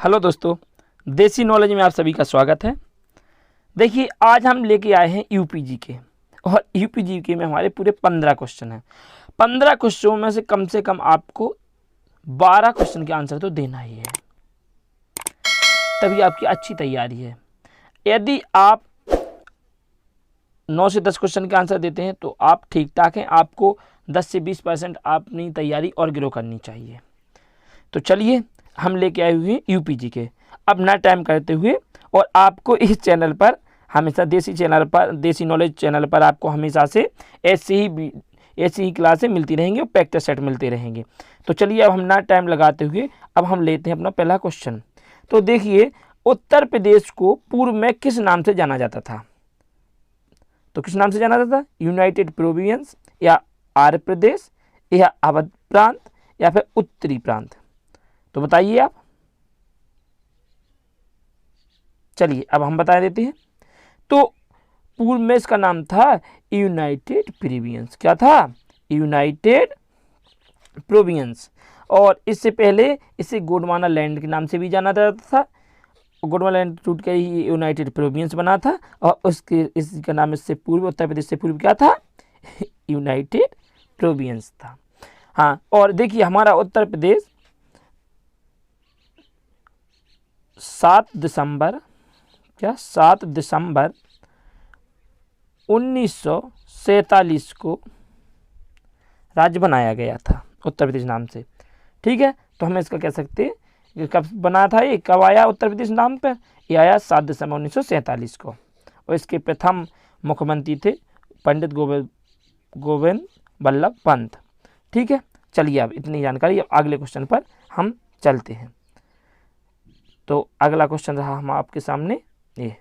Hello दोस्तों, देसी knowledge में आप सभी का स्वागत है। देखिए, आज हम लेके आए हैं यूपीजी के, और यूपीजी के में हमारे पूरे 15 क्वेश्चन हैं। 15 क्वेश्चनों में से कम आपको 12 क्वेश्चन के आंसर तो देना ही है, तभी आपकी अच्छी तैयारी है। यदि आप 9 से 10 क्वेश्चन के आंसर देते हैं तो आप ठीक ठाक हैं। आपको 10 से 20% अपनी तैयारी और ग्रो करनी चाहिए। तो चलिए, हम लेके आए हुए हैं यूपीजी के। अब ना टाइम करते हुए, और आपको इस चैनल पर हमेशा देसी नॉलेज चैनल पर आपको हमेशा से ऐसी ही क्लासें मिलती रहेंगी और प्रैक्टिस सेट मिलते रहेंगे। तो चलिए, अब हम ना टाइम लगाते हुए अब हम लेते हैं अपना पहला क्वेश्चन। तो देखिए, उत्तर प्रदेश को पूर्व में किस नाम से जाना जाता था? तो किस नाम से जाना जाता था? यूनाइटेड प्रोविंस, या आर्य प्रदेश, या अवध प्रांत, या फिर उत्तरी प्रांत? तो बताइए आप। चलिए, अब हम बता देते हैं। तो पूर्व में इसका नाम था यूनाइटेड प्रोविंस। क्या था? United province. और इससे पहले इसे गोंडवाना लैंड के नाम से भी जाना जाता था। गोंडवाना लैंड टूट के ही यूनाइटेड प्रोविंस बना था, और इसका नाम इससे पूर्व, उत्तर प्रदेश से पूर्व क्या था? यूनाइटेड प्रोविंस था। हाँ, और देखिए, हमारा उत्तर प्रदेश 7 दिसंबर 1947 को राज्य बनाया गया था उत्तर प्रदेश नाम से। ठीक है, तो हम इसका कह सकते हैं कि कब बना था, ये कब आया उत्तर प्रदेश नाम पर? ये आया 7 दिसंबर 1947 को। और इसके प्रथम मुख्यमंत्री थे पंडित गोविंद बल्लभ पंत। ठीक है, चलिए, अब इतनी जानकारी। अब अगले क्वेश्चन पर हम चलते हैं। तो अगला क्वेश्चन रहा हम आपके सामने, ये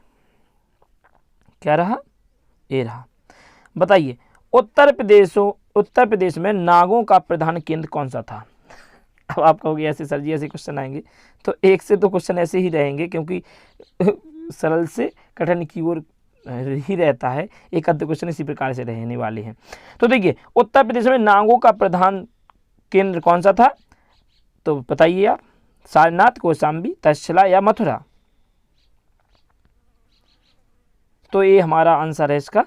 क्या रहा? ये रहा। बताइए, उत्तर प्रदेश में नागों का प्रधान केंद्र कौन सा था? अब आप कहोगे ऐसे सर जी ऐसे क्वेश्चन आएंगे, तो एक से तो क्वेश्चन ऐसे ही रहेंगे, क्योंकि सरल से कठिन की ओर ही रहता है। एक आध क्वेश्चन इसी प्रकार से रहने वाले हैं। तो देखिए, उत्तर प्रदेश में नागों का प्रधान केंद्र कौन सा था? तो बताइए आप। सारनाथ, कौशाम्बी, तक्षशिला, या मथुरा? तो ये हमारा आंसर है इसका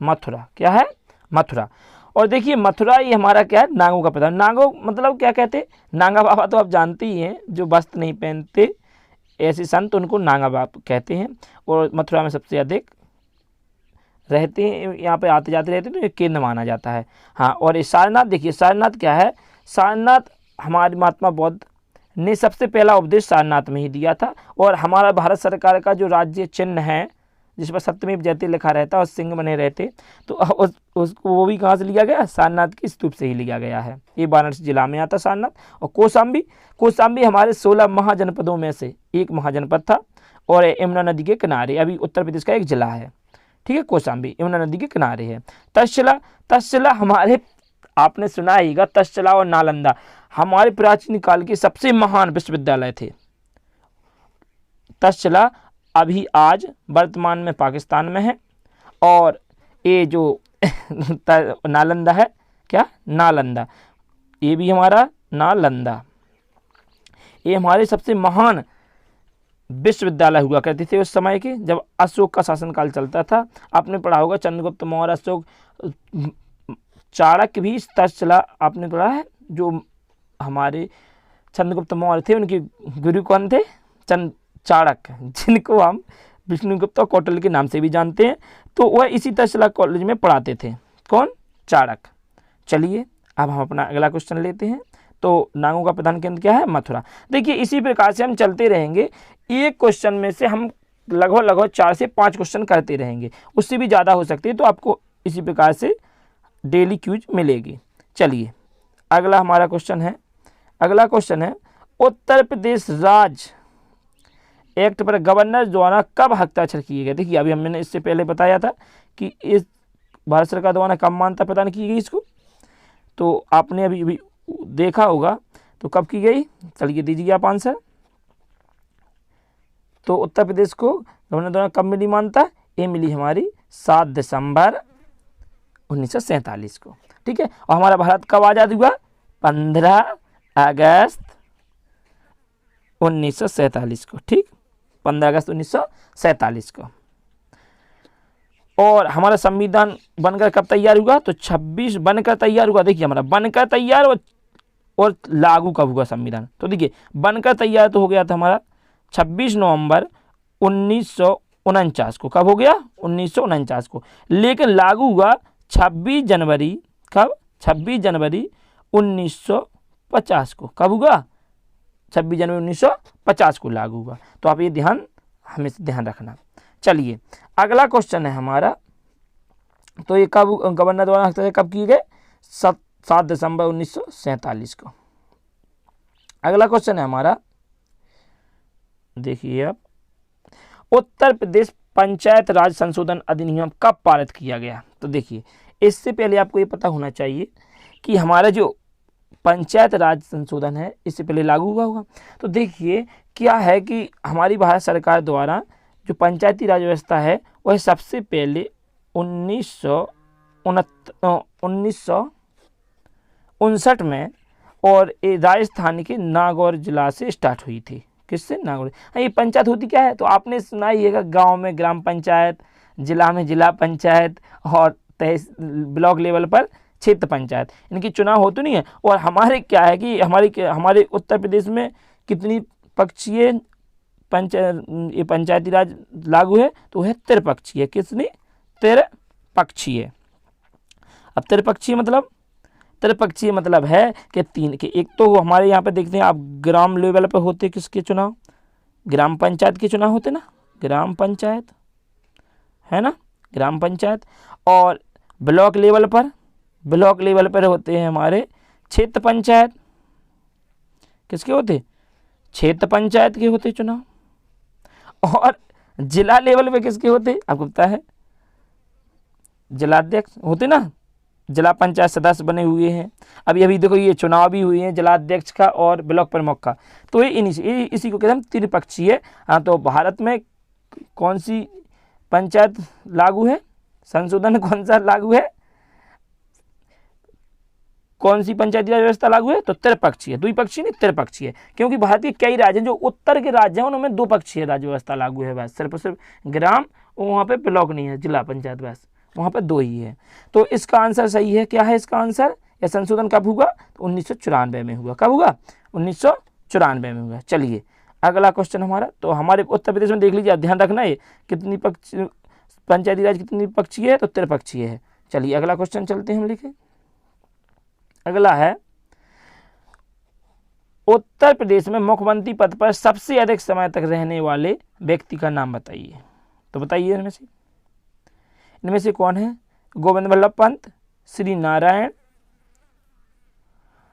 मथुरा। क्या है? मथुरा। और देखिए, मथुरा ये हमारा क्या है? नागों का प्रधान। नागो मतलब क्या कहते हैं? नागा बाबा तो आप जानते ही हैं, जो वस्त्र नहीं पहनते ऐसे संत, उनको नागा बाबा कहते हैं। और मथुरा में सबसे अधिक रहते हैं, यहाँ पे आते जाते रहते हैं, तो ये केंद्र माना जाता है। हाँ, और ये सारनाथ, देखिए सारनाथ क्या है? सारनाथ हमारे महात्मा बुद्ध ने सबसे पहला उपदेश सारनाथ में ही दिया था। और हमारा भारत सरकार का जो राज्य चिन्ह है, जिस पर सत्यमेव जयते लिखा रहता है और सिंह बने रहते, तो उसको वो भी कहाँ से लिया गया? सारनाथ की स्तूप से ही लिया गया है। ये वाराणसी जिला में आता सारनाथ। और कौशाम्बी हमारे 16 महाजनपदों में से एक महाजनपद था, और यमुना नदी के किनारे, अभी उत्तर प्रदेश का एक जिला है। ठीक है, कौशाम्बी यमुना नदी के किनारे है। तक्षशिला हमारे, आपने सुना ही होगा, तक्षशिला और नालंदा हमारे प्राचीन काल के सबसे महान विश्वविद्यालय थे। तक्षशिला अभी आज वर्तमान में पाकिस्तान में है, और ये जो नालंदा है, क्या? नालंदा, ये भी हमारा नालंदा, ये हमारे सबसे महान विश्वविद्यालय हुआ करते थे उस समय के, जब अशोक का शासनकाल चलता था। आपने पढ़ा होगा चंद्रगुप्त मौर्य, अशोक, चाणक्य भी तक्षशिला आपने पढ़ा है। जो हमारे चंद्रगुप्त मौर्य थे, उनके गुरु कौन थे? चाणक्य, जिनको हम विष्णुगुप्त और कौटिल्य के नाम से भी जानते हैं। तो वह इसी तक्षशिला कॉलेज में पढ़ाते थे। कौन? चाणक्य। चलिए, अब हम अपना अगला क्वेश्चन लेते हैं। तो नागों का प्रधान केंद्र क्या है? मथुरा। देखिए, इसी प्रकार से हम चलते रहेंगे। एक क्वेश्चन में से हम लगभग 4 से 5 क्वेश्चन करते रहेंगे, उससे भी ज़्यादा हो सकती है। तो आपको इसी प्रकार से डेली क्यूज मिलेगी। चलिए, अगला हमारा क्वेश्चन है। अगला क्वेश्चन है, उत्तर प्रदेश राज्य एक्ट पर गवर्नर द्वारा कब हस्ताक्षर किए गए? देखिए, अभी हमने इससे पहले बताया था कि इस भारत सरकार द्वारा कब मान्यता प्रदान की गई इसको, तो आपने अभी देखा होगा। तो कब की गई? चलिए, दीजिए आप आंसर। तो उत्तर प्रदेश को गवर्नर द्वारा कब मिली मान्यता? ये मिली हमारी 7 दिसंबर 1947 को। ठीक है, और हमारा भारत कब आज़ाद हुआ? 15 अगस्त 1947 को, ठीक, 15 अगस्त 1947 को। और हमारा संविधान बनकर कब तैयार हुआ? तो 26 बनकर तैयार हुआ। देखिए हमारा बनकर तैयार और लागू कब हुआ संविधान? तो देखिए बनकर तैयार तो हो गया था हमारा 26 नवंबर 1949 को। कब हो गया? 1949 को। लेकिन लागू हुआ 26 जनवरी, कब? 26 जनवरी 1950 को। कब हुआ? 26 जनवरी 1950 को लागू हुआ। तो आप ये ध्यान हमेशा ध्यान रखना। चलिए अगला क्वेश्चन है हमारा, तो ये कब गवर्नर द्वारा हस्ताक्षर कब किए गए? 7 दिसंबर 1947 को। अगला क्वेश्चन है हमारा, देखिए आप, उत्तर प्रदेश पंचायत राज संशोधन अधिनियम कब पारित किया गया? तो देखिए इससे पहले आपको ये पता होना चाहिए कि हमारा जो पंचायत राज संशोधन है इससे पहले लागू हुआ होगा। तो देखिए क्या है कि हमारी भारत सरकार द्वारा जो पंचायती राज व्यवस्था है वह सबसे पहले 1959 में और ये राजस्थान के नागौर जिला से स्टार्ट हुई थी। किससे? नागौर। ये पंचायत होती क्या है? तो आपने सुना ही है, गाँव में ग्राम पंचायत, जिला में जिला पंचायत और ब्लॉक लेवल पर क्षेत्र पंचायत, इनकी चुनाव होती नहीं है। और हमारे क्या है कि हमारे उत्तर प्रदेश में कितनी पक्षीय पंचायती राज लागू है? तो है त्रिपक्षीय। कितनी? त्रिपक्षीय। अब त्रिपक्षीय मतलब है कि तीन के, एक तो हमारे यहाँ पे देखते हैं आप ग्राम लेवल पे होते किसके चुनाव? ग्राम पंचायत के चुनाव होते ना, ग्राम पंचायत है ना, ग्राम पंचायत। और ब्लॉक लेवल पर होते हैं हमारे क्षेत्र पंचायत। किसके होते? क्षेत्र पंचायत के होते चुनाव। और जिला लेवल पे किसके होते? आपको पता है, जिलाध्यक्ष होते ना, जिला पंचायत सदस्य बने हुए हैं। अभी देखो ये चुनाव भी हुए हैं जिलाध्यक्ष का और ब्लॉक प्रमुख का। तो ये इसी को कहते हैं त्रिपक्षीय। हाँ, तो भारत में कौन सी पंचायत लागू है? संशोधन कौन सा लागू है? कौन सी पंचायती राज व्यवस्था लागू है? तो त्रिपक्षीय, द्विपक्षीय नहीं, त्रिपक्षीय। क्योंकि भारत के कई राज्य हैं, जो उत्तर के राज्य हैं उनमें 2 पक्षीय राज्य व्यवस्था लागू है बस, सिर्फ ग्राम, वहाँ पे ब्लॉक नहीं है, जिला पंचायत, बस वहाँ पे 2 ही है। तो इसका आंसर सही है। क्या है इसका आंसर? यह संशोधन कब हुआ? तो 1994 में हुआ। कब हुआ? 1994 में हुआ। चलिए अगला क्वेश्चन हमारा, तो हमारे उत्तर प्रदेश में देख लीजिए, ध्यान रखना है कितनी पंचायती राज कितनी पक्षीय है? तो त्रिपक्षीय है। चलिए अगला क्वेश्चन चलते हैं हम लिखे। अगला है, उत्तर प्रदेश में मुख्यमंत्री पद पर सबसे अधिक समय तक रहने वाले व्यक्ति का नाम बताइए। तो बताइए इनमें से कौन है? गोविंद बल्लभ पंत, श्री नारायण।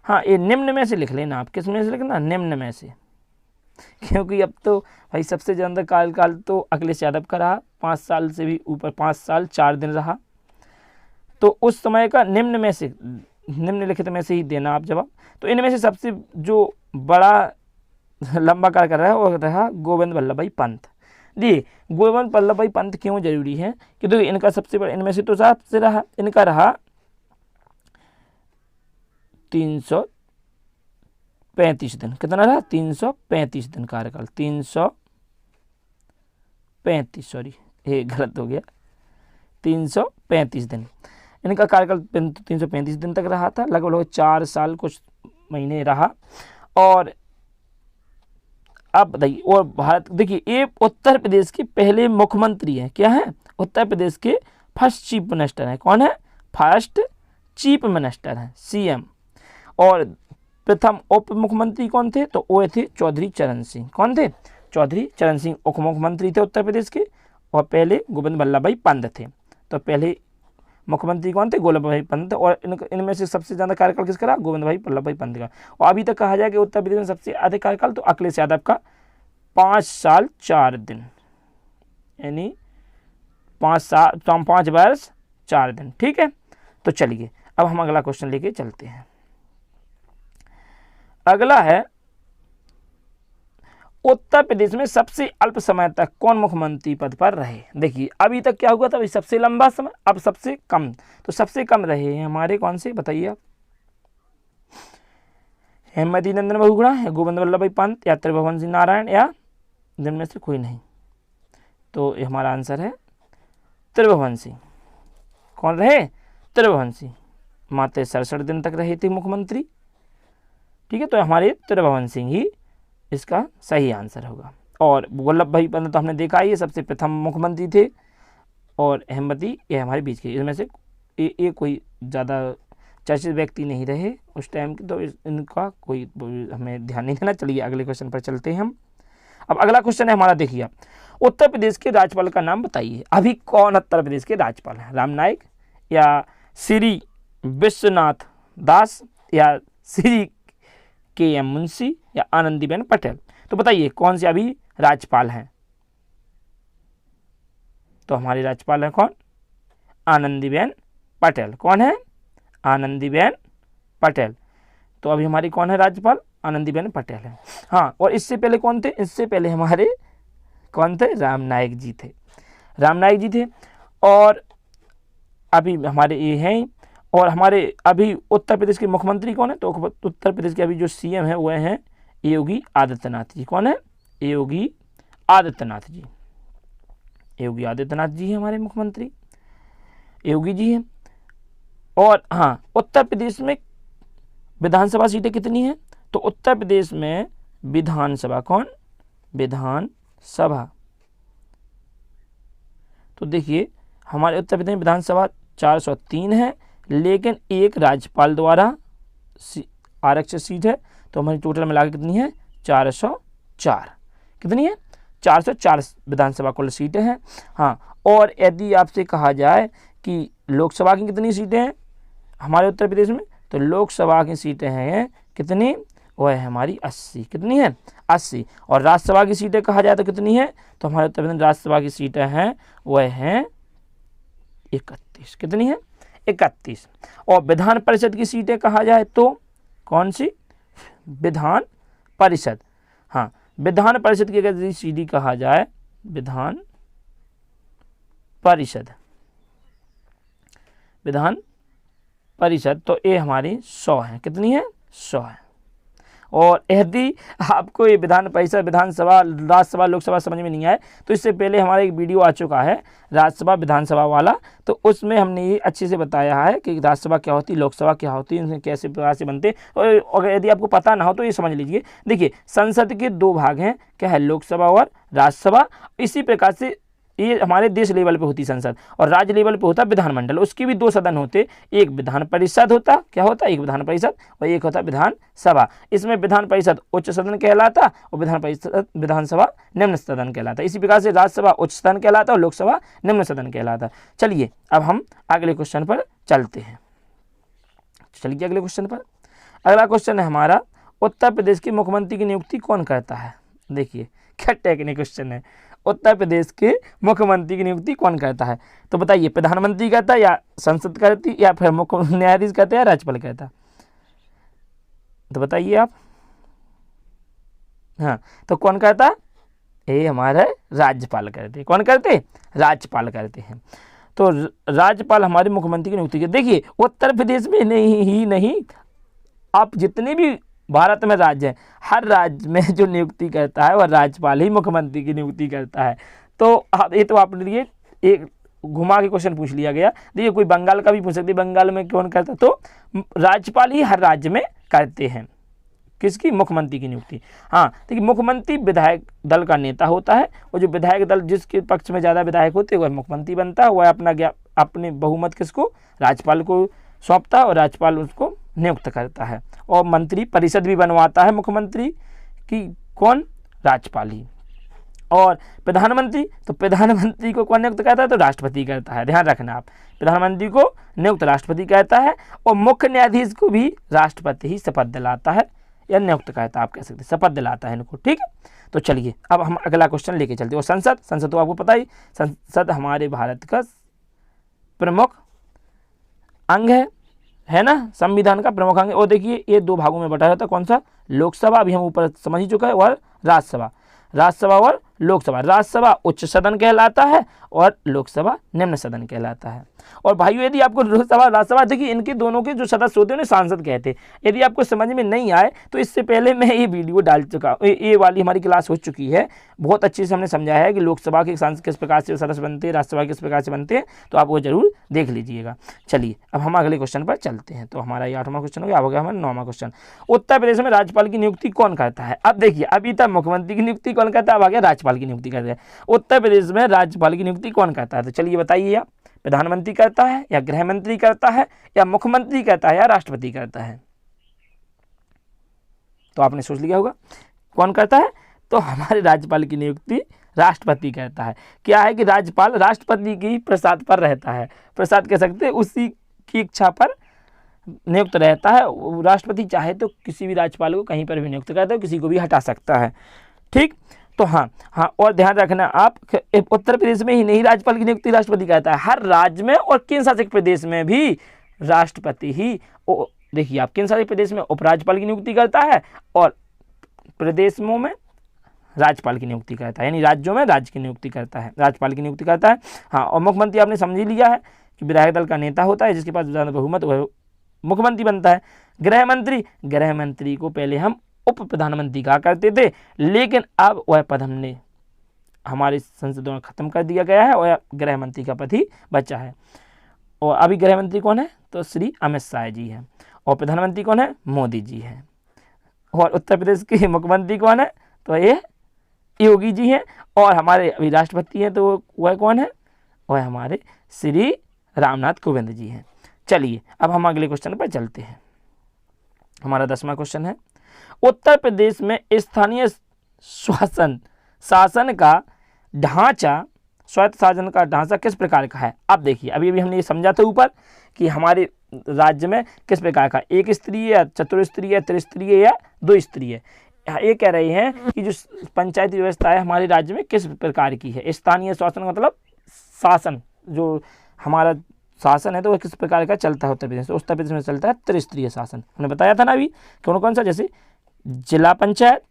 हाँ, ये निम्न में से लिख लेना आप। किस में से लिखना? निम्न में से। क्योंकि अब तो भाई सबसे ज़्यादा कार्यकाल तो अखिलेश यादव का रहा, 5 साल से भी ऊपर, 5 साल 4 दिन रहा। तो उस समय का निम्नलिखित में से ही देना आप जवाब। तो इनमें से सबसे जो बड़ा लंबा कार्य कर रहा है वो रहा गोविंद बल्लभ भाई पंत। देखिए गोविंद बल्लभ भाई पंत क्यों जरूरी है? कि देखिए इनका सबसे बड़ा, इनमें से तो सबसे रहा, इनका रहा 335 दिन। कितना रहा? 335 दिन कार्यकाल। 335, सॉरी ये गलत हो गया, 335 दिन इनका कार्यकाल 335 दिन तक रहा था, लगभग 4 साल कुछ महीने रहा। और अब बताइए, और भारत, देखिए ये उत्तर प्रदेश के पहले मुख्यमंत्री हैं। क्या है? उत्तर प्रदेश के फर्स्ट चीफ मिनिस्टर हैं। कौन है? फर्स्ट चीफ मिनिस्टर हैं, CM। और प्रथम उप मुख्यमंत्री कौन थे? तो वो थे चौधरी चरण सिंह। कौन थे? चौधरी चरण सिंह उप मुख्यमंत्री थे उत्तर प्रदेश के। और पहले गोविंद बल्लभ भाई पंत थे। तो पहले मुख्यमंत्री कौन थे? गोविंद भाई पंत। और इनमें से सबसे ज़्यादा कार्यकाल किसका रहा? गोविंद भाई बल्लभ भाई पंत का। और अभी तक कहा जाए कि उत्तर प्रदेश में सबसे अधिक कार्यकाल तो अखिलेश यादव का 5 साल 4 दिन, यानी 5 वर्ष 4 दिन। ठीक है, तो चलिए अब हम अगला क्वेश्चन लेके चलते हैं। अगला है, उत्तर प्रदेश में सबसे अल्प समय तक कौन मुख्यमंत्री पद पर रहे? देखिए अभी तक क्या हुआ था? अभी सबसे लंबा समय, अब सबसे कम। तो सबसे कम रहे हैं हमारे कौन से? बताइए आप। हेमवती नंदन बहुगुणा या गोविंद वल्लभ भाई पंत या त्रिभुवन सिंह नारायण या जिनमें से कोई नहीं। तो ये हमारा आंसर है त्रिभुवन सिंह। कौन रहे? त्रिभुवन सिंह। मात्र 67 दिन तक रहे थे मुख्यमंत्री। ठीक है, तो हमारे त्रिभुवन सिंह ही इसका सही आंसर होगा। और वल्लभ भाई पंत तो हमने देखा ये सबसे प्रथम मुख्यमंत्री थे, और हेमवती ये हमारे बीच के, इसमें से ये कोई ज़्यादा चर्चित व्यक्ति नहीं रहे उस टाइम के, तो इनका कोई हमें ध्यान नहीं देना। चलिए अगले क्वेश्चन पर चलते हैं हम। अब अगला क्वेश्चन है हमारा, देखिए उत्तर प्रदेश के राज्यपाल का नाम बताइए। अभी कौन उत्तर प्रदेश के राज्यपाल हैं? राम नाईक या श्री विश्वनाथ दास या श्री के.एम. मुंशी या आनंदीबेन पटेल? तो बताइए कौन से अभी राज्यपाल हैं? तो हमारे राज्यपाल हैं कौन? आनंदीबेन पटेल। कौन है? आनंदीबेन पटेल। तो अभी हमारी कौन है राज्यपाल? आनंदीबेन पटेल है। हाँ, और इससे पहले कौन थे? इससे पहले हमारे कौन थे? राम नाईक जी थे। राम नाईक जी थे। और अभी हमारे ये हैं। और हमारे अभी उत्तर प्रदेश के मुख्यमंत्री कौन है? तो उत्तर प्रदेश के अभी जो सीएम है वो हैं योगी आदित्यनाथ जी। कौन है? योगी आदित्यनाथ जी। योगी आदित्यनाथ जी हैं हमारे मुख्यमंत्री, योगी जी हैं। और हाँ, उत्तर प्रदेश में विधानसभा सीटें कितनी हैं? तो उत्तर प्रदेश में विधानसभा, कौन? विधानसभा। तो देखिए हमारे उत्तर प्रदेश में विधानसभा 403 है, लेकिन एक राज्यपाल द्वारा आरक्षित सीट है। तो हमारी टोटल मिला के कितनी है? 404। कितनी है? 404 विधानसभा कुल सीटें हैं। हाँ, और यदि आपसे कहा जाए कि लोकसभा की कितनी सीटें हैं हमारे उत्तर प्रदेश में, तो लोकसभा की सीटें हैं कितनी? वह है हमारी 80। कितनी है? 80। और राज्यसभा की सीटें कहा जाए तो कितनी है? तो हमारे उत्तर प्रदेश राज्यसभा की सीटें हैं वह हैं 31। कितनी है? 31। और विधान परिषद की सीटें कहा जाए तो कौन सी? विधान परिषद। हाँ, विधान परिषद की अगर सीधी कहा जाए, विधान परिषद, विधान परिषद, तो ये हमारी 100 है। कितनी है? 100 है। और यदि आपको ये विधान परिषद, विधानसभा, राज्यसभा, लोकसभा समझ में नहीं आए तो इससे पहले हमारा एक वीडियो आ चुका है राज्यसभा विधानसभा वाला, तो उसमें हमने ये अच्छे से बताया है कि राज्यसभा क्या होती है, लोकसभा क्या होती है, इनसे कैसे प्रकार से बनते। और अगर यदि आपको पता ना हो तो ये समझ लीजिए। देखिए संसद के 2 भाग हैं, क्या है? लोकसभा और राज्यसभा। इसी प्रकार से ये हमारे देश लेवल पे होती संसद, और राज्य लेवल पे होता विधानमंडल। उसके भी 2 सदन होते, एक विधान परिषद होता, क्या होता? एक विधान परिषद, और एक होता विधानसभा। इसमें विधान परिषद उच्च सदन कहलाता और विधानसभा निम्न सदन कहलाता। इसी प्रकार से राज्यसभा उच्च सदन कहलाता और लोकसभा निम्न सदन कहलाता। चलिए अब हम अगले क्वेश्चन पर चलते हैं। चलिए अगले क्वेश्चन पर। अगला क्वेश्चन है हमारा, उत्तर प्रदेश के मुख्यमंत्री की नियुक्ति कौन करता है? देखिए क्या टेक्निक क्वेश्चन है। उत्तर प्रदेश के मुख्यमंत्री की नियुक्ति कौन करता है? तो बताइए प्रधानमंत्री करता है या संसद करती या फिर मुख्य न्यायाधीश करता है या राज्यपाल करता? तो बताइए आप। हाँ, तो कौन करता? ये हमारे राज्यपाल करते। कौन करते? राज्यपाल करते हैं। तो राज्यपाल हमारे मुख्यमंत्री की नियुक्ति करते। देखिए उत्तर प्रदेश में नहीं, आप जितने भी भारत में राज्य है, हर राज्य में जो नियुक्ति करता है वह राज्यपाल ही मुख्यमंत्री की नियुक्ति करता है। तो आप ये तो आपने लिए एक घुमा के क्वेश्चन पूछ लिया गया। देखिए कोई बंगाल का भी पूछ सकते, बंगाल में कौन करता? तो राज्यपाल ही हर राज्य में करते हैं। किसकी? मुख्यमंत्री की नियुक्ति। हाँ, देखिए मुख्यमंत्री विधायक दल का नेता होता है, और जो विधायक दल जिसके पक्ष में ज़्यादा विधायक होते हैं वह मुख्यमंत्री बनता है। वह अपने बहुमत किसको? राज्यपाल को सौंपता है, और राज्यपाल उसको नियुक्त करता है। और मंत्री परिषद भी बनवाता है मुख्यमंत्री की, कौन? राज्यपाल ही। और प्रधानमंत्री, तो प्रधानमंत्री को कौन नियुक्त करता है? तो राष्ट्रपति करता है। ध्यान रखना आप, प्रधानमंत्री को नियुक्त राष्ट्रपति करता है, और मुख्य न्यायाधीश को भी राष्ट्रपति ही शपथ दिलाता है या नियुक्त करता है, आप कह सकते हैं, शपथ दिलाता है इनको। ठीक है, तो चलिए अब हम अगला क्वेश्चन लेके चलते हैं। और संसद तो आपको पता ही, संसद हमारे भारत का प्रमुख अंग है ना, संविधान का प्रमुख अंग। और देखिए ये 2 भागों में बटा रहता है। कौन सा? लोकसभा, अभी हम ऊपर समझ ही चुका है, और राज्यसभा और लोकसभा, राज्यसभा उच्च सदन कहलाता है और लोकसभा निम्न सदन कहलाता है। और भाइयों यदि आपको लोकसभा राज्यसभा, देखिए इनके दोनों के जो सदस्य होते हैं उन्हें सांसद कहते हैं। यदि आपको समझ में नहीं आए तो इससे पहले मैं ये वीडियो डाल चुका हूँ, ये वाली हमारी क्लास हो चुकी है, बहुत अच्छे से हमने समझाया है कि लोकसभा के सांसद किस प्रकार से सदस्य बनते हैं, राज्यसभा किस प्रकार से बनते हैं, तो आप वो जरूर देख लीजिएगा। चलिए अब हम अगले क्वेश्चन पर चलते हैं। तो हमारा ये 8वां क्वेश्चन हो गया, अब हो गया हमारा 9वां क्वेश्चन। उत्तर प्रदेश में राज्यपाल की नियुक्ति कौन करता है? अब देखिए अभी तक मुख्यमंत्री की नियुक्ति कौन करता है, अब आ गया राज्यपाल की नियुक्ति करता है। उत्तर प्रदेश में राज्यपाल की नियुक्ति कौन करता है? तो चलिए बताइए आप, प्रधानमंत्री करता है या गृह मंत्री करता है या मुख्यमंत्री करता है या राष्ट्रपति करता है? तो आपने सोच लिया होगा कौन करता है। तो हमारे राज्यपाल की नियुक्ति राष्ट्रपति करता है। क्या है कि राज्यपाल राष्ट्रपति की प्रसाद पर रहता है, प्रसाद कह सकते हैं, उसी की इच्छा पर नियुक्त रहता है। राष्ट्रपति चाहे तो किसी भी राज्यपाल को कहीं पर भी नियुक्त करता है, किसी को भी हटा सकता है। ठीक, तो हाँ, और ध्यान रखना आप, उत्तर प्रदेश में ही नहीं राज्यपाल की नियुक्ति राष्ट्रपति करता है, हर राज्य में और केंद्र शासित प्रदेश में भी राष्ट्रपति ही, देखिए आप, केंद्र शासित प्रदेश में उपराज्यपाल की नियुक्ति करता है और प्रदेशों में राज्यपाल की नियुक्ति करता है, यानी राज्यों में राज्य की नियुक्ति करता है, राज्यपाल की नियुक्ति करता है। हाँ, और मुख्यमंत्री आपने समझ ही लिया है कि विधायक दल का नेता होता है, जिसके पास बहुमत वह मुख्यमंत्री बनता है। गृह मंत्री को पहले हम उप प्रधानमंत्री कहा करते थे, लेकिन अब वह पद हमने हमारे संसदों में खत्म कर दिया गया है और गृह मंत्री का पद ही बचा है। और अभी गृह मंत्री कौन है? तो श्री अमित शाह जी हैं। और प्रधानमंत्री कौन है? मोदी जी हैं। और उत्तर प्रदेश के मुख्यमंत्री कौन है? तो ये योगी जी हैं। और हमारे अभी राष्ट्रपति हैं, तो वह कौन है? वह हमारे श्री रामनाथ कोविंद जी हैं। चलिए अब हम अगले क्वेश्चन पर चलते हैं। हमारा 10वां क्वेश्चन है, उत्तर प्रदेश में स्थानीय शासन का ढांचा, स्वायत्त शासन का ढांचा किस प्रकार का है? अब देखिए अभी हमने ये समझा था ऊपर कि हमारे राज्य में किस प्रकार का, एक स्तरीय या चतुर्स्तरीय, त्रिस्तरीय या 2 स्तरीय। ये कह रहे हैं कि जो पंचायती व्यवस्था है हमारे राज्य में किस प्रकार की है। स्थानीय शासन मतलब शासन, जो हमारा शासन है तो वह किस प्रकार का चलता है उत्तर प्रदेश। तो उत्तर प्रदेश में चलता है त्रिस्तरीय शासन। हमने बताया था ना अभी कौन कौन सा, जैसे जिला पंचायत,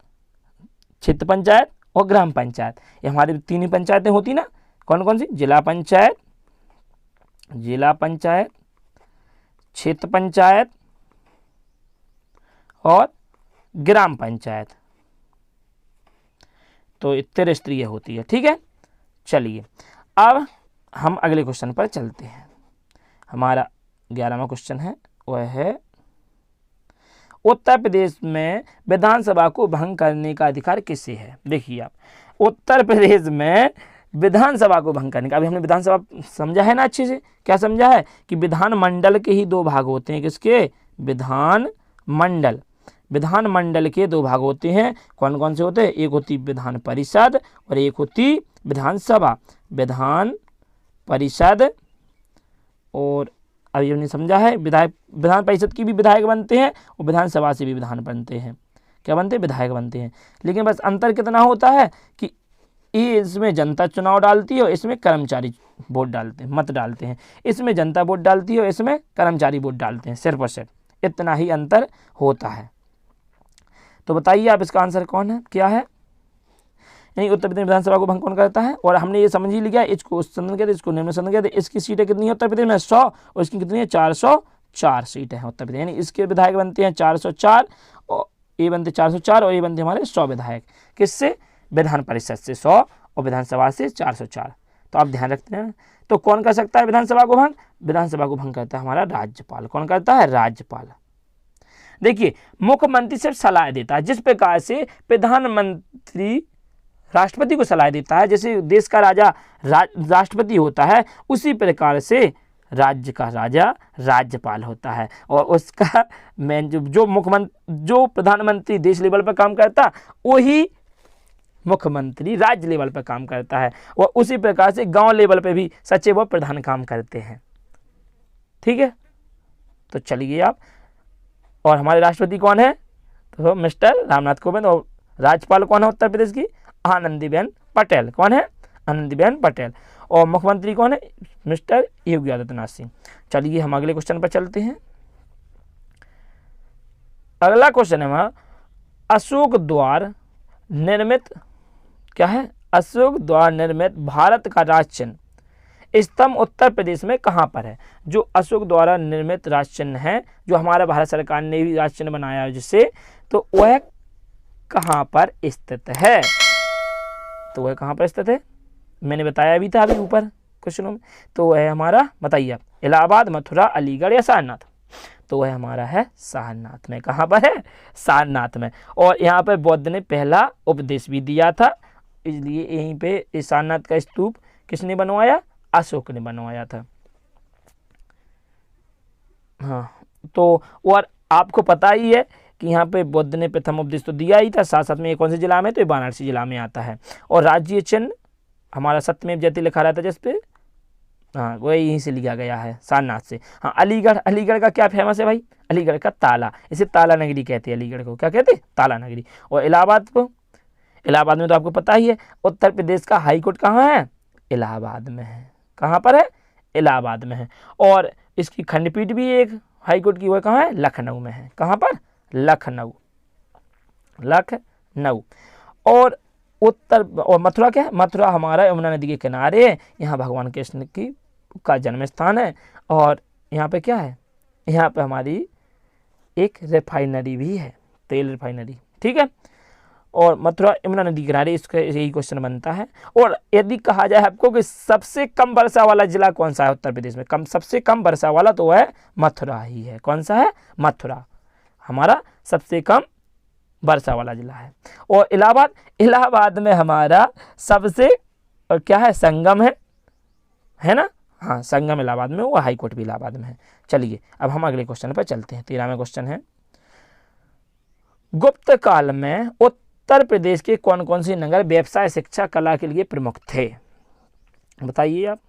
क्षेत्र पंचायत और ग्राम पंचायत। ये हमारी 3 ही पंचायतें होती ना, कौन कौन सी? जिला पंचायत, क्षेत्र पंचायत और ग्राम पंचायत। तो त्रिस्तरीय होती है। ठीक है, चलिए अब हम अगले क्वेश्चन पर चलते हैं। हमारा 11वां क्वेश्चन है, वह है उत्तर प्रदेश में विधानसभा को भंग करने का अधिकार किसे है? देखिए आप, उत्तर प्रदेश में विधानसभा को भंग करने का, अभी हमने विधानसभा समझा है ना अच्छे से, क्या समझा है कि विधानमंडल के ही 2 भाग होते हैं। किसके? विधानमंडल के 2 भाग होते हैं। कौन कौन से होते हैं? एक होती विधान परिषद और एक होती विधानसभा। विधान परिषद, और अभी हमने समझा है विधान परिषद की भी विधायक बनते हैं और विधानसभा से भी विधान बनते हैं। क्या बनते हैं? विधायक बनते हैं। लेकिन बस अंतर कितना होता है कि ये इसमें जनता चुनाव डालती है और इसमें कर्मचारी वोट डालते हैं, मत डालते हैं। इसमें जनता वोट डालती है और इसमें कर्मचारी वोट डालते हैं, सिर्फ और सिर्फ इतना ही अंतर होता है। तो बताइए आप इसका आंसर कौन है, क्या है? यानी उत्तर प्रदेश विधानसभा को भंग कौन करता है? और हमने ये समझ ही लिया, इसको उच्च सदन कहते हैं, इसको निम्न सदन कहते हैं। इसकी सीटें कितनी है उत्तर प्रदेश में? 100, और इसकी कितनी है? 404 सीटें हैं उत्तर प्रदेश। यानी इसके विधायक बनते हैं 404, और ये बनते 404 और ये बनते हमारे 100 विधायक। किससे? विधान परिषद से 100 और विधानसभा से 404। तो आप ध्यान रखते हैं। तो कौन कर सकता है विधानसभा को भंग? विधानसभा को भंग करता है हमारा राज्यपाल। कौन करता है? राज्यपाल। देखिए मुख्यमंत्री सिर्फ सलाह देता है, जिस प्रकार से प्रधानमंत्री राष्ट्रपति को सलाह देता है, जैसे देश का राजा राष्ट्रपति होता है, उसी प्रकार से राज्य का राजा राज्यपाल होता है। और उसका मेन जो प्रधानमंत्री देश लेवल पर काम करता, वही मुख्यमंत्री राज्य लेवल पर काम करता है। और उसी प्रकार से गांव लेवल पर भी सचिव व प्रधान काम करते हैं। ठीक है, तो चलिए आप, और हमारे राष्ट्रपति कौन है? तो मिस्टर रामनाथ कोविंद। और राज्यपाल कौन है उत्तर प्रदेश की? आनंदीबेन पटेल। कौन है? आनंदीबेन पटेल। और मुख्यमंत्री कौन है? मिस्टर योगी आदित्यनाथ सिंह। चलिए हम अगले क्वेश्चन पर चलते हैं। अगला क्वेश्चन है हमारा, अशोक द्वार निर्मित, क्या है? अशोक द्वारा निर्मित भारत का राष्ट्र चिन्ह स्तंभ उत्तर प्रदेश में कहाँ पर है? जो अशोक द्वारा निर्मित राष्ट्र चिन्ह है, जो हमारा भारत सरकार ने भी राष्ट्र चिन्ह बनाया है जिससे, तो वह कहाँ पर स्थित है? तो वह कहाँ पर स्थित है? मैंने बताया भी था अभी ऊपर क्वेश्चनों में। तो वह हमारा, बताइए आप, इलाहाबाद, मथुरा, अलीगढ़ या सारनाथ? तो वह हमारा है सारनाथ में। कहाँ पर है? सारनाथ में। और यहाँ पर बुद्ध ने पहला उपदेश भी दिया था, इसलिए यहीं पे इस सारनाथ का स्तूप किसने बनवाया? अशोक ने बनवाया था। हाँ, तो और आपको पता ही है कि यहाँ पे बुद्ध ने प्रथम उपदेश तो दिया ही था, साथ साथ में ये कौन से जिला में? तो ये वाराणसी जिला में आता है। और राज्य चिन्ह हमारा सत्यमेव जयते लिखा रहता है जिसपे, हाँ वो यहीं से लिया गया है, सारनाथ से। हाँ, अलीगढ़, अलीगढ़ का क्या फेमस है भाई? अलीगढ़ का ताला, इसे ताला नगरी कहते हैं। अलीगढ़ को क्या कहते हैं? ताला नगरी। और इलाहाबाद को, इलाहाबाद में तो आपको पता ही है, उत्तर प्रदेश का हाई कोर्ट कहाँ है? इलाहाबाद में है। कहाँ पर है? इलाहाबाद में है। और इसकी खंडपीठ भी एक हाई कोर्ट की, वह कहाँ है? लखनऊ में है। कहाँ पर? लखनऊ, लखनऊ। और उत्तर, और मथुरा क्या है? मथुरा हमारा यमुना नदी के किनारे है, यहाँ भगवान कृष्ण की का जन्म स्थान है। और यहाँ पे क्या है? यहाँ पे हमारी एक रिफाइनरी भी है, तेल रिफाइनरी, ठीक है। और मथुरा यमुना नदी किनारे, इसका यही क्वेश्चन बनता है। और यदि कहा जाए आपको कि सबसे कम वर्षा वाला जिला कौन सा है उत्तर प्रदेश में, सबसे कम वर्षा वाला, तो वह मथुरा ही है। कौन सा है? मथुरा हमारा सबसे कम वर्षा वाला जिला है। और इलाहाबाद, इलाहाबाद में हमारा सबसे क्या है? संगम है ना? हाँ, संगम इलाहाबाद में, वो हाई कोर्ट भी इलाहाबाद में है। चलिए अब हम अगले क्वेश्चन पर चलते हैं। 13वां क्वेश्चन है, गुप्त काल में उत्तर प्रदेश के कौन कौन से नगर व्यवसाय, शिक्षा, कला के लिए प्रमुख थे? बताइए आप।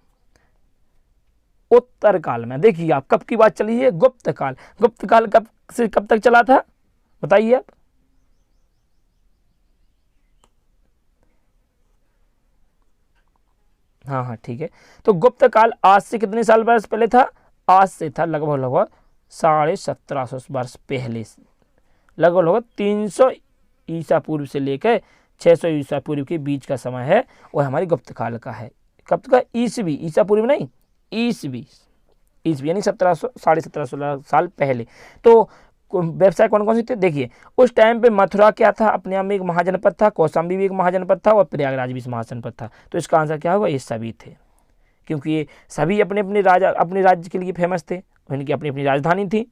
उत्तर काल में देखिए आप, कब की बात चली है? गुप्त काल। गुप्त काल कब से कब तक चला था? बताइए आप। हाँ हाँ, ठीक है। तो गुप्त काल आज से कितने साल वर्ष पहले था? आज से था लगभग 1750 वर्ष पहले से, लगभग 300 ईसा पूर्व से लेकर 600 ईसा पूर्व के बीच का समय है, वह हमारी गुप्त काल का है। कब तक? ईसवी, ईसा पूर्व नहीं, ईसवी, ईसवी यानी 1700, 1750 साल पहले। तो व्यवसाय कौन कौन से थे? देखिए उस टाइम पे मथुरा क्या था? अपने आप में एक महाजनपद था, कौशाम्बी भी एक महाजनपद था, और प्रयागराज भी महाजनपद था। तो इसका आंसर क्या होगा? ये सभी थे, क्योंकि ये सभी अपने अपने राजा, अपने राज्य के लिए फेमस थे, इनकी अपनी अपनी राजधानी थी।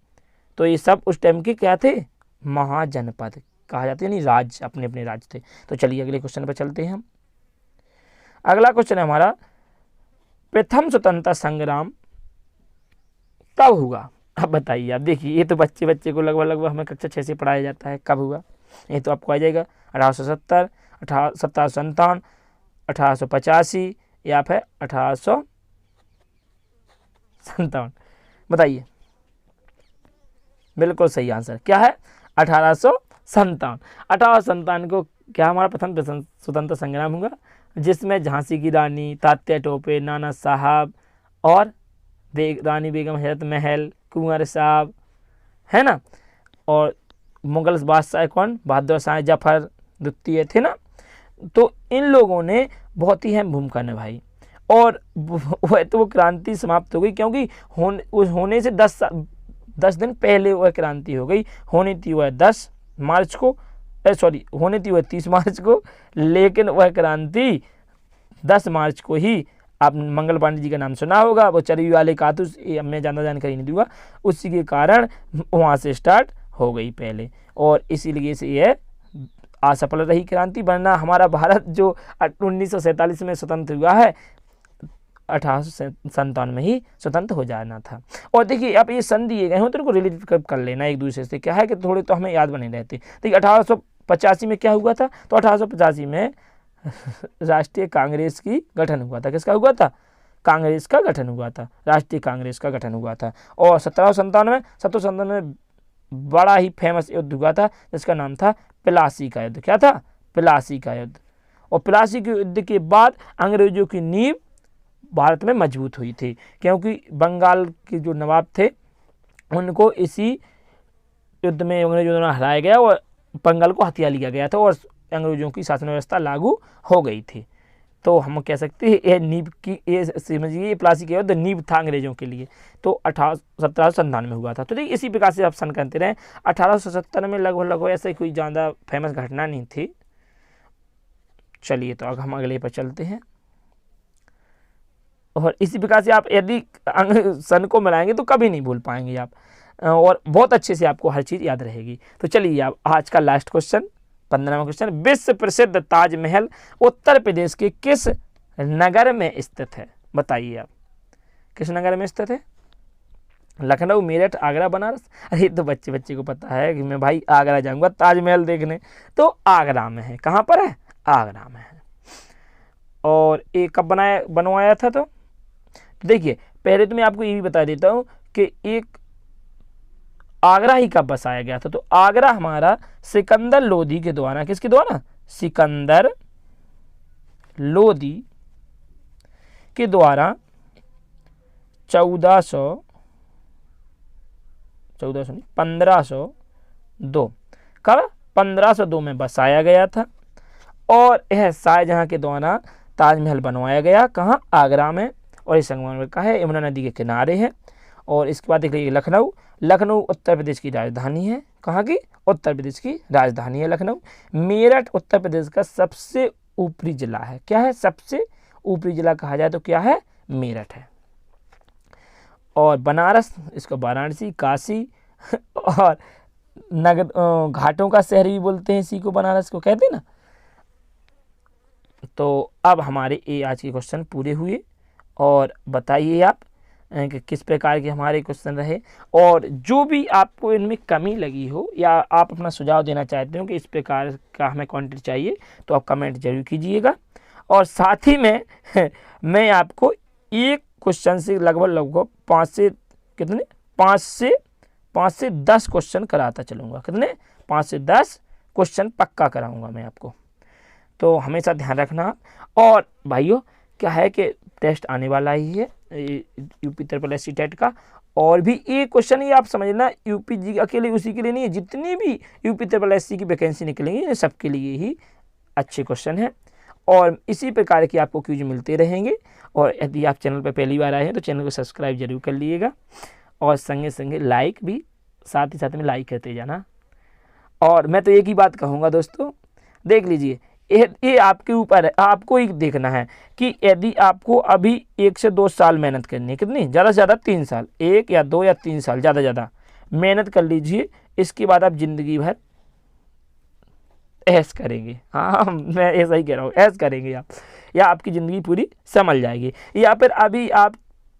तो ये सब उस टाइम के क्या थे? महाजनपद कहा जाते हैं, यानी राज्य, अपने अपने राज्य थे। तो चलिए अगले क्वेश्चन पर चलते हैं हम। अगला क्वेश्चन है हमारा, प्रथम स्वतंत्रता संग्राम कब हुआ? अब बताइए आप। देखिए ये तो बच्चे को लगभग हमें कक्षा 6 से पढ़ाया जाता है, कब हुआ? ये तो आपको आ जाएगा 1870, 1757, 1885 या फिर 1857। बताइए। बिल्कुल सही आंसर क्या है? 1857। 1857 को क्या हमारा प्रथम स्वतंत्रता संग्राम हुआ, जिसमें झांसी की रानी, तात्या टोपे, नाना साहब और रानी बेगम हैरत महल, कुंवर साहब, है ना, और मुगल बादशाह कौन? बहादुर शाह जफर द्वितीय थे ना। तो इन लोगों ने बहुत ही अहम भूमिका निभाई, और वह तो वो क्रांति समाप्त हो गई, क्योंकि होने से 10 दिन पहले वह क्रांति हो गई। होनी थी वह 10 मार्च को, होनी थी वह 30 मार्च को, लेकिन वह क्रांति 10 मार्च को ही, आप मंगल पांडे जी का नाम सुना होगा, वो चरबी वाले कातूस, मैं ज़्यादा जानकारी नहीं दूंगा, उसी के कारण वहाँ से स्टार्ट हो गई पहले, और इसीलिए से यह असफल रही क्रांति। वरना हमारा भारत जो 1947 में स्वतंत्र हुआ है, 1857 में ही स्वतंत्र हो जाना था। और देखिए आप ये सन दिए गए हो तो इनको रिलेटेड कर लेना एक दूसरे से, क्या है कि थोड़े तो हमें याद बने रहते। देखिए 1885 में क्या हुआ था? तो 1885 में राष्ट्रीय कांग्रेस की गठन हुआ था। किसका हुआ था? कांग्रेस का गठन हुआ था, राष्ट्रीय कांग्रेस का गठन हुआ था। और 1797 में बड़ा ही फेमस युद्ध हुआ था, जिसका नाम था प्लासी का युद्ध। क्या था? प्लासी का युद्ध। और प्लासी के युद्ध के बाद अंग्रेजों की नींव भारत में मजबूत हुई थी, क्योंकि बंगाल के जो नवाब थे उनको इसी युद्ध में अंग्रेजों द्वारा हराया गया और बंगाल को हथिया लिया गया था, और अंग्रेजों की शासन व्यवस्था लागू हो गई थी। तो हम कह सकते हैं ये नींव की, ये समझिए ये प्लासी क्या होता है, नींव था अंग्रेजों के लिए। तो 1797 में हुआ था। तो देखिए इसी प्रकार से आप सन करते रहे। 1870 में लगभग ऐसे कोई ज़्यादा फेमस घटना नहीं थी। चलिए तो अब हम अगले पर चलते हैं। और इसी प्रकार से आप यदि सन को मिलाएंगे तो कभी नहीं भूल पाएंगे आप, और बहुत अच्छे से आपको हर चीज़ याद रहेगी। तो चलिए आप आज का लास्ट क्वेश्चन, 15वां क्वेश्चन, विश्व प्रसिद्ध ताजमहल उत्तर प्रदेश के किस नगर में स्थित है? बताइए आप, किस नगर में स्थित है? लखनऊ, मेरठ, आगरा, बनारस? अरे तो बच्चे बच्चे को पता है कि मैं भाई आगरा जाऊंगा ताजमहल देखने, तो आगरा में है। कहाँ पर है? आगरा में है। और ये कब बनवाया था? तो देखिए पहले तो मैं आपको ये भी बता देता हूँ कि एक आगरा ही कब बसाया गया था। तो आगरा हमारा सिकंदर लोदी के द्वारा, किसके द्वारा? सिकंदर लोदी के द्वारा 1502 कब? 1502 में बसाया गया था। और यह शाहजहां के द्वारा ताजमहल बनवाया गया। कहाँ? आगरा में। और इस संगमरमर का है, यमुना नदी के किनारे है। और इसके बाद देख लीजिए लखनऊ, लखनऊ उत्तर प्रदेश की राजधानी है। कहाँ की? उत्तर प्रदेश की राजधानी है लखनऊ। मेरठ उत्तर प्रदेश का सबसे ऊपरी जिला है। क्या है? सबसे ऊपरी जिला कहा जाए तो क्या है? मेरठ है। और बनारस, इसको वाराणसी, काशी और नगर घाटों का शहर भी बोलते हैं इसी को, बनारस को कहते हैं ना। तो अब हमारे ये आज के क्वेश्चन पूरे हुए। और बताइए आप कि किस प्रकार के हमारे क्वेश्चन रहे, और जो भी आपको इनमें कमी लगी हो या आप अपना सुझाव देना चाहते हो कि इस प्रकार का हमें कंटेंट चाहिए, तो आप कमेंट जरूर कीजिएगा। और साथ ही में मैं आपको एक क्वेश्चन से लगभग 5 से 10 क्वेश्चन कराता चलूँगा। कितने? 5 से 10 क्वेश्चन पक्का कराऊँगा मैं आपको। तो हमेशा ध्यान रखना। और भाइयों क्या है कि टेस्ट आने वाला ही है यूपी SSC टेट का। और भी एक क्वेश्चन ही आप समझना, यूपी जी अकेले उसी के लिए नहीं है, जितनी भी यूपी SSC की वैकेंसी निकलेंगी सबके लिए ही अच्छे क्वेश्चन हैं। और इसी प्रकार के आपको क्विज मिलते रहेंगे। और यदि आप चैनल पर पहली बार आए हैं तो चैनल को सब्सक्राइब जरूर कर लीजिएगा। और संगे संगे लाइक भी साथ ही साथ में लाइक करते जाना। और मैं तो एक ही बात कहूँगा दोस्तों, देख लीजिए ये आपके ऊपर है, आपको ही देखना है कि यदि आपको अभी 1 से 2 साल मेहनत करनी है, कितनी? ज़्यादा से ज़्यादा 3 साल, 1 या 2 या 3 साल ज़्यादा ज़्यादा मेहनत कर लीजिए। इसके बाद आप ज़िंदगी भर ऐश करेंगे। हाँ मैं ऐसा ही कह रहा हूँ, ऐश करेंगे आप, या आपकी ज़िंदगी पूरी संभल जाएगी। या फिर अभी आप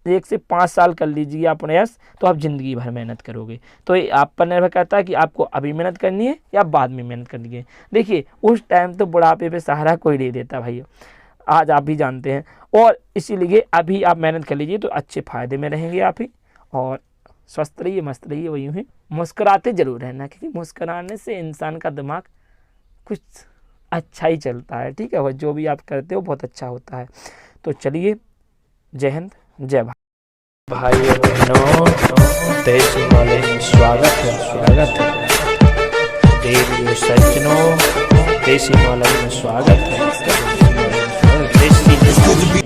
1 से 5 साल कर लीजिए आप प्रयास, तो आप ज़िंदगी भर मेहनत करोगे। तो ये आप पर निर्भर करता है कि आपको अभी मेहनत करनी है या बाद में मेहनत करनी है। देखिए उस टाइम तो बुढ़ापे पे सहारा कोई नहीं देता भाइयों, आज आप भी जानते हैं। और इसीलिए अभी आप मेहनत कर लीजिए तो अच्छे फ़ायदे में रहेंगे आप ही। और स्वस्थ रहिए, मस्त रहिए, वही यूँ ही मुस्कुराते ज़रूर रहना, क्योंकि मुस्कुराने से इंसान का दिमाग कुछ अच्छा ही चलता है। ठीक है, वह जो भी आप करते हो बहुत अच्छा होता है। तो चलिए, जय हिंद, जय भारत। भाइयों बहनों, देश वाले स्वागत है रेडियो सज्जनों, देसी वाले में स्वागत है।